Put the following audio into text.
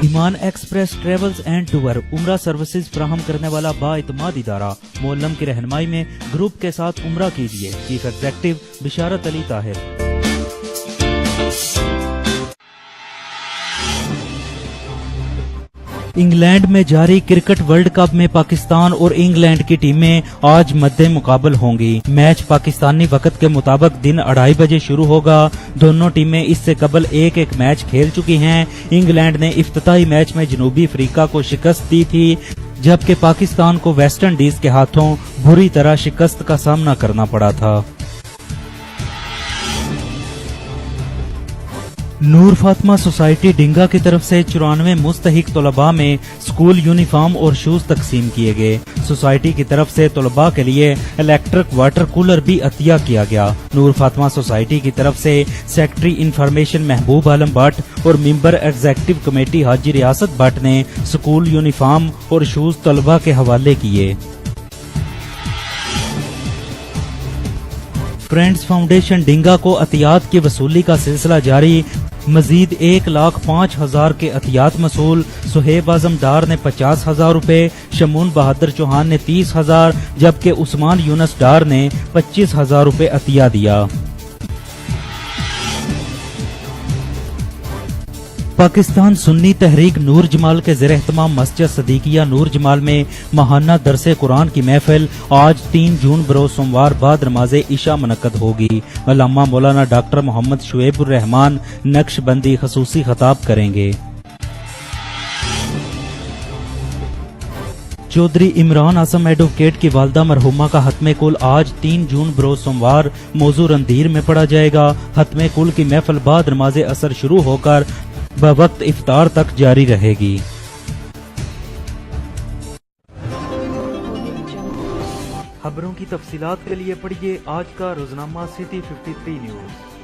ایمان express travels and tour عمرہ services فراہم کرنے والا بااعتماد ادارہ معلم کی رہنمائی میں گروپ کے ساتھ عمرہ کیجیے۔ چیف ایگزیکٹو بشارت علی طاہر۔ انگلینڈ میں جاری کرکٹ ورلڈ کپ میں پاکستان اور انگلینڈ کی ٹیمیں آج مد مقابل ہوں گی۔ میچ پاکستانی وقت کے مطابق دن 2:30 بجے شروع ہوگا۔ دونوں ٹیمیں اس سے قبل ایک میچ کھیل چکی ہیں۔ انگلینڈ نے افتتاحی میچ میں جنوبی افریقہ کو شکست دی تھی، جبکہ پاکستان کو ویسٹ انڈیز کے ہاتھوں بری طرح شکست کا سامنا کرنا پڑا تھا۔ نور فاطمہ سوسائٹی ڈنگا کی طرف سے 94 مستحق طلباء میں اسکول یونیفارم اور شوز تقسیم کیے گئے۔ سوسائٹی کی طرف سے طلباء کے لیے الیکٹرک واٹر کولر بھی عطیہ کیا گیا۔ نور فاطمہ سوسائٹی کی طرف سے secretary information Mehboob Alam but اور ممبر ایگزیکٹو کمیٹی حاجی ریاست بٹ نے اسکول یونیفارم اور شوز طلباء کے حوالے کیے۔ فرینڈز فاؤنڈیشن ڈنگا کو عطیات کی وصولی کا سلسلہ جاری۔ مزید 1,05,000 کے عطیات موصول۔ سہیب اعظم ڈار نے 50,000 روپے، شمون بہادر چوہان نے 30,000 جبکہ عثمان یونس ڈار نے 25,000 روپے عطیہ دیا۔ پاکستان سنی تحریک نور جمال کے زیر اہتمام مسجد صدیقیہ نور جمال میں ماہانہ درس قرآن کی محفل آج 3 جون بروز سوموار بعد نماز عشاء منعقد ہوگی۔ علامہ مولانا ڈاکٹر محمد شعیب الرحمان نقش بندی خصوصی خطاب کریں گے۔ چودھری عمران اعظم ایڈوکیٹ کی والدہ مرحومہ کا ختم کل آج 3 جون بروز سوموار موضوع رندھیر میں پڑھا جائے گا۔ ختم کل کی محفل بعد نماز عصر شروع ہو کر بوقت افطار تک جاری رہے گی۔ خبروں کی تفصیلات کے لیے پڑھیے آج کا روزنامہ سٹی 53 نیوز۔